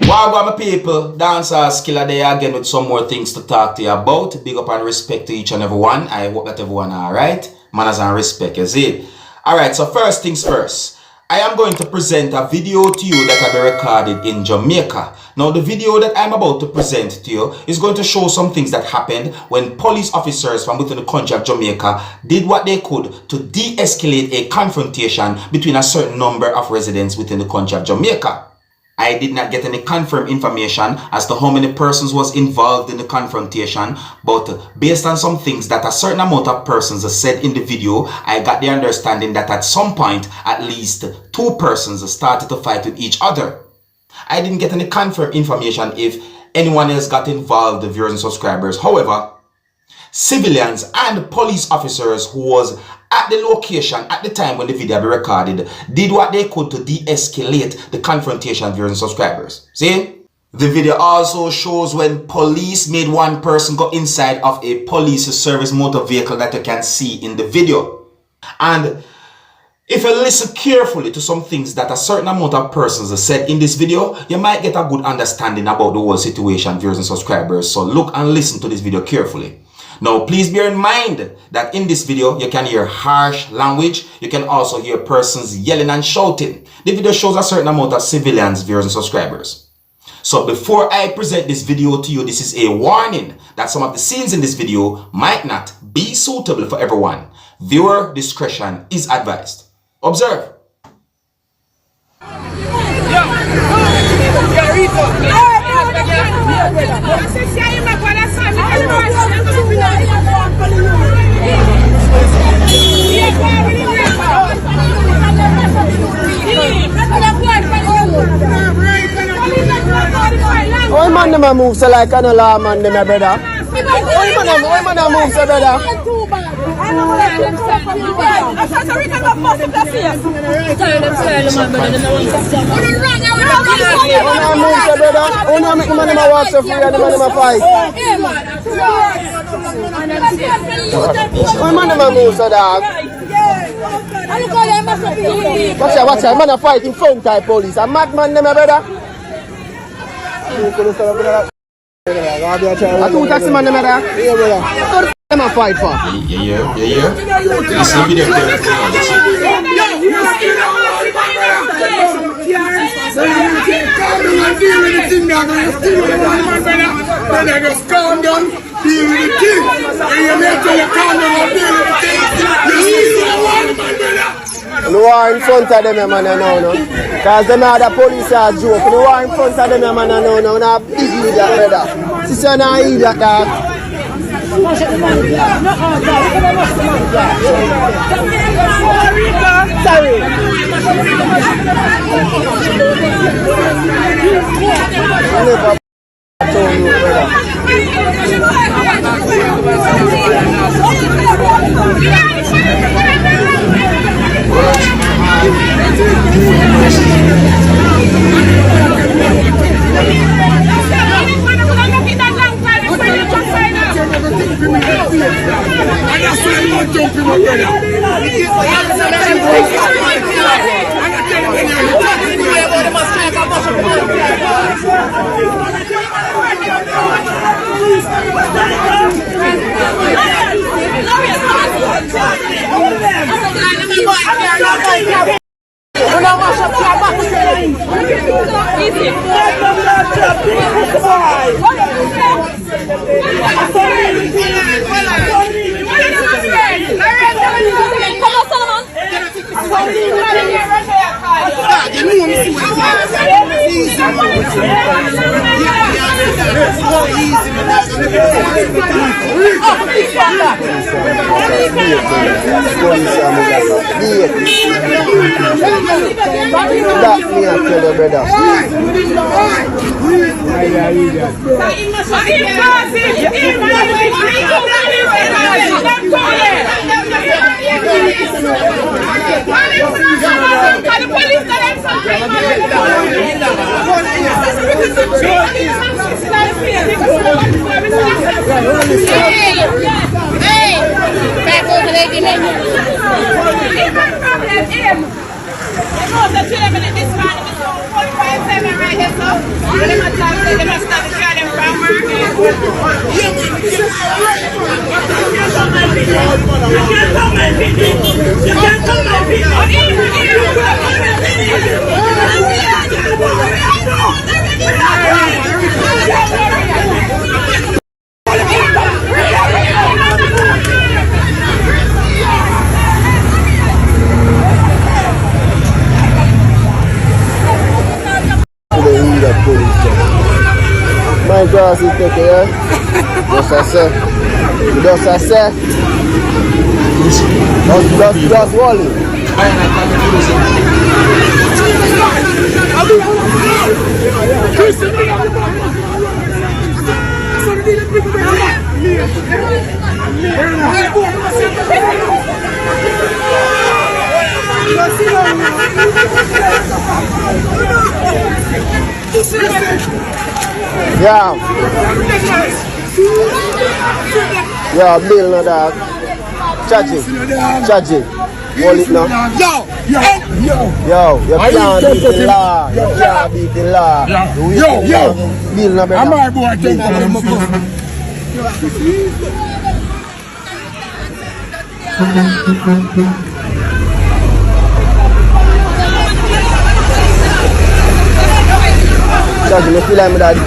Welcome my people, Dancehall Skilla there again with some more things to talk to you about. Big up and respect to each and every one. I hope that everyone are alright. Manners and respect, you see. Alright, so first things first. I am going to present a video to you that I recorded in Jamaica. Now the video that I'm about to present to you is going to show some things that happened when police officers from within the country of Jamaica did what they could to de-escalate a confrontation between a certain number of residents within the country of Jamaica. I did not get any confirmed information as to how many persons was involved in the confrontation, but based on some things that a certain amount of persons said in the video, I got the understanding that at some point, at least 2 persons started to fight with each other. I didn't get any confirmed information if anyone else got involved, the viewers and subscribers. However, civilians and police officers who was at the location at the time when the video be recorded did what they could to de-escalate the confrontation, viewers and subscribers. See? The video also shows when police made one person go inside of a police service motor vehicle that you can see in the video. And if you listen carefully to some things that a certain amount of persons have said in this video, you might get a good understanding about the whole situation, viewers and subscribers. So look and listen to this video carefully. Now, please bear in mind that in this video, you can hear harsh language. You can also hear persons yelling and shouting. The video shows a certain amount of civilians, viewers and subscribers. So before I present this video to you, this is a warning that some of the scenes in this video might not be suitable for everyone. Viewer discretion is advised. Observe. Oh man, them a move so like an alarm man, them a brother. Oh man, a move so brother. Oh no, make the man a walk so free and the man a fight. Oh man, a move so dog. Watch out, man a fight in front type police. A madman, them a brother. I two taxi man, them a brother. What them a fight for? Yeah. Listen to the video. Just calm down, deal with the king. And you make sure you calm down and deal with the king. The war in front of them, man, I know, no. Because them are the police are joke. The war in front of them, man, I know, no. Not big idiot, brother. Sister, not idiot, dog. Sorry. That me a tell you, brother. Hey! My grass is taken, yeah? Just I say. Just I say. Just Wally. Yeah. Yeah, Bill, no dog. Charge it. Hold it now. Yo, you can't beat the law. You can't beat the law. Yo. Bill, no better. I'm my boy, think of Charge it, you feel like me that this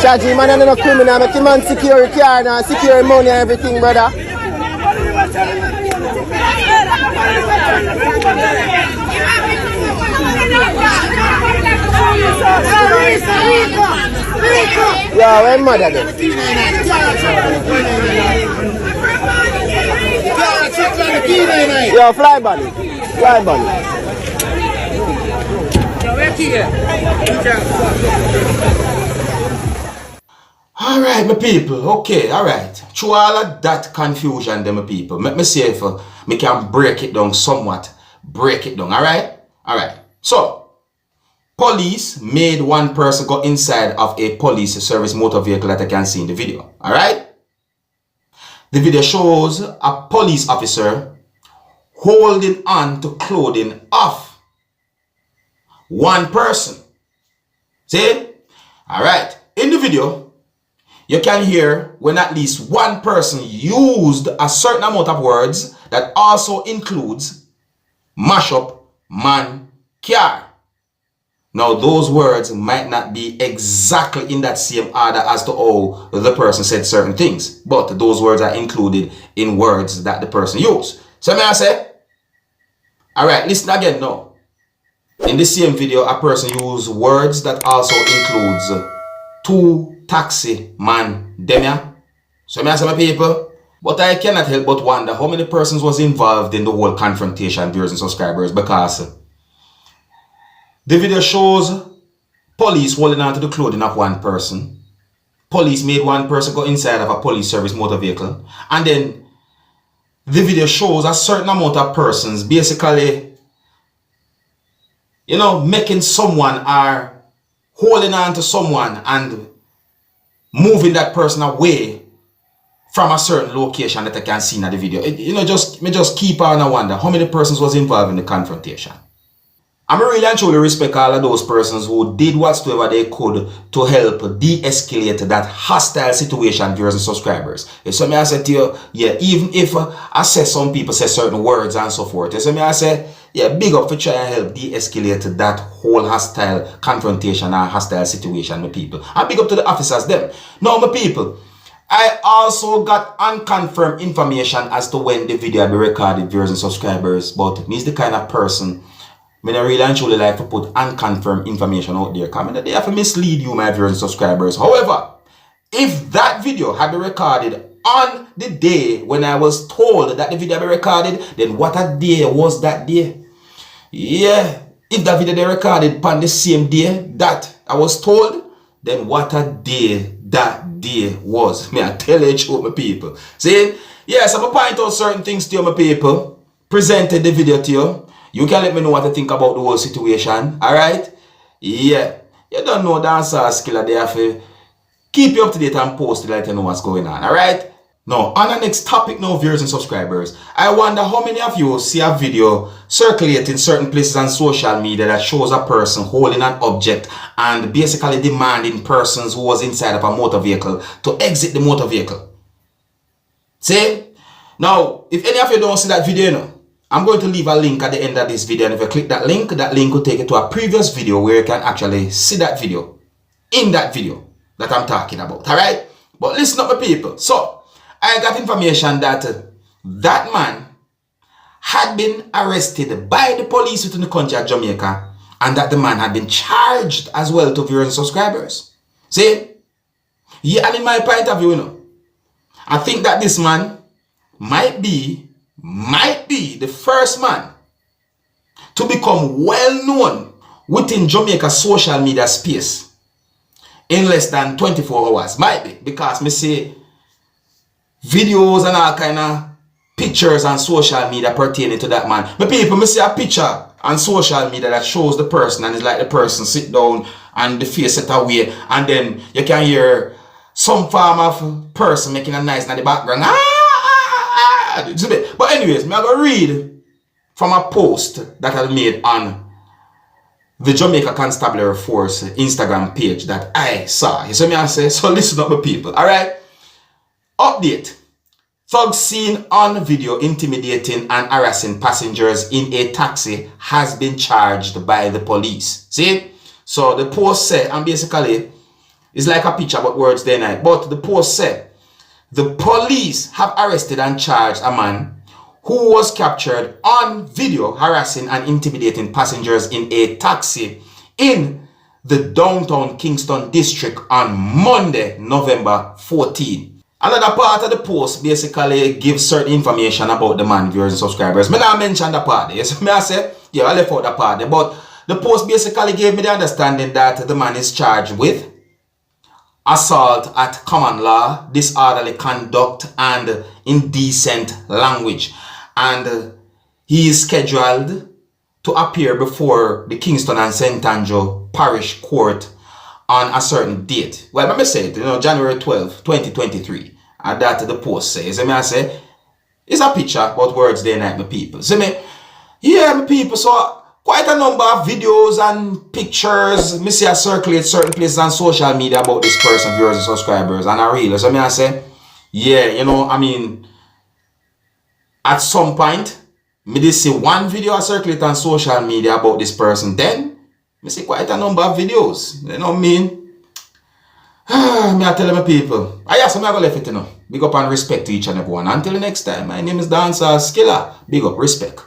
Charge him, man, I'm not a criminal. Make him man secure your car now, secure your money and everything, brother. Yeah, where mother then? Yo, fly bunny. Alright, my people. Okay, alright. Through all of that confusion, then, my people, let me see if me can break it down somewhat. Alright? Alright. So, police made one person go inside of a police service motor vehicle that I can see in the video. Alright? The video shows a police officer holding on to clothing of one person. See? Alright. In the video, you can hear when at least one person used a certain amount of words that also includes mash up, man, car. Now those words might not be exactly in that same order as to how the person said certain things, but those words are included in words that the person used. So may I say? Alright, listen again now. In the same video, a person used words that also includes two taxi man demia. So may I say, my people? But I cannot help but wonder how many persons was involved in the whole confrontation, viewers and subscribers, because the video shows police holding on to the clothing of one person. Police made one person go inside of a police service motor vehicle. And then the video shows a certain amount of persons basically, you know, making someone or holding on to someone and moving that person away from a certain location that I can see in the video. Just keep on and wonder how many persons was involved in the confrontation. I really and truly respect all of those persons who did whatsoever they could to help de-escalate that hostile situation, viewers and subscribers. So may I say to you, yeah, even if I say some people say certain words and so forth, so may I say, yeah, big up for trying to help de-escalate that whole hostile confrontation and hostile situation, my people. And big up to the officers, them. Now, my people, I also got unconfirmed information as to when the video will be recorded, viewers and subscribers, but me's the kind of person I really and truly like to put unconfirmed information out there, because they have to mislead you, my viewers and subscribers. However, if that video had been recorded on the day when I was told that the video had been recorded, then what a day was that day? Yeah, if that video they recorded on the same day that I was told, then what a day that day was. May I tell you the truth, my people. See, yes, I'm going to point out certain things to you, my people. Presented the video to you. You can let me know what you think about the whole situation. Alright? Yeah. You don't know Dancehall Skilla, they have to keep you up to date and post to let you know what's going on, alright? Now, on the next topic now, viewers and subscribers, I wonder how many of you see a video circulating certain places on social media that shows a person holding an object and basically demanding persons who was inside of a motor vehicle to exit the motor vehicle. See? Now, if any of you don't see that video, you know, I'm going to leave a link at the end of this video, and if you click that link will take you to a previous video where you can actually see that video in that video that I'm talking about, alright? But listen up, my people. So, I got information that that man had been arrested by the police within the country of Jamaica, and that the man had been charged as well, to viewers and subscribers. See? Yeah, and in my point of view, you know, I think that this man might be the first man to become well known within Jamaica's social media space in less than 24 hours. Might be, because me see videos and all kind of pictures on social media pertaining to that man. But people, me see a picture on social media that shows the person, and it's like the person sit down and the face set away, and then you can hear some form of person making a noise in the background. But anyways, I'm going to read from a post that I made on the Jamaica Constabulary Force Instagram page that I saw. You see me, I say, so listen up, my people, alright? Update. Thugs seen on video intimidating and harassing passengers in a taxi has been charged by the police. See? So the post said, and basically, it's like a picture but words day and night. But the post said, the police have arrested and charged a man who was captured on video harassing and intimidating passengers in a taxi in the downtown Kingston district on Monday, November 14. Another part of the post basically gives certain information about the man, viewers and subscribers. Me not mention the part there. So me I say, yeah, I left out the part there. But the post basically gave me the understanding that the man is charged with assault at common law, disorderly conduct, and indecent language. And he is scheduled to appear before the Kingston and St. Andrew Parish Court on a certain date. Well, let me say it, you know, January 12, 2023. And that the post says. I say, it's a picture, but words day and night, my people. See me? Yeah, my people. So, quite a number of videos and pictures me see a circulate certain places on social media about this person, viewers and subscribers. And I realize, I say, yeah, you know, I mean, at some point, me did see one video circulate on social media about this person. Then, I see quite a number of videos. You know what I mean? Me I tell my people. So me I go left it, you know. Big up and respect to each and everyone. Until the next time, my name is Dancehall Skilla. Big up, respect.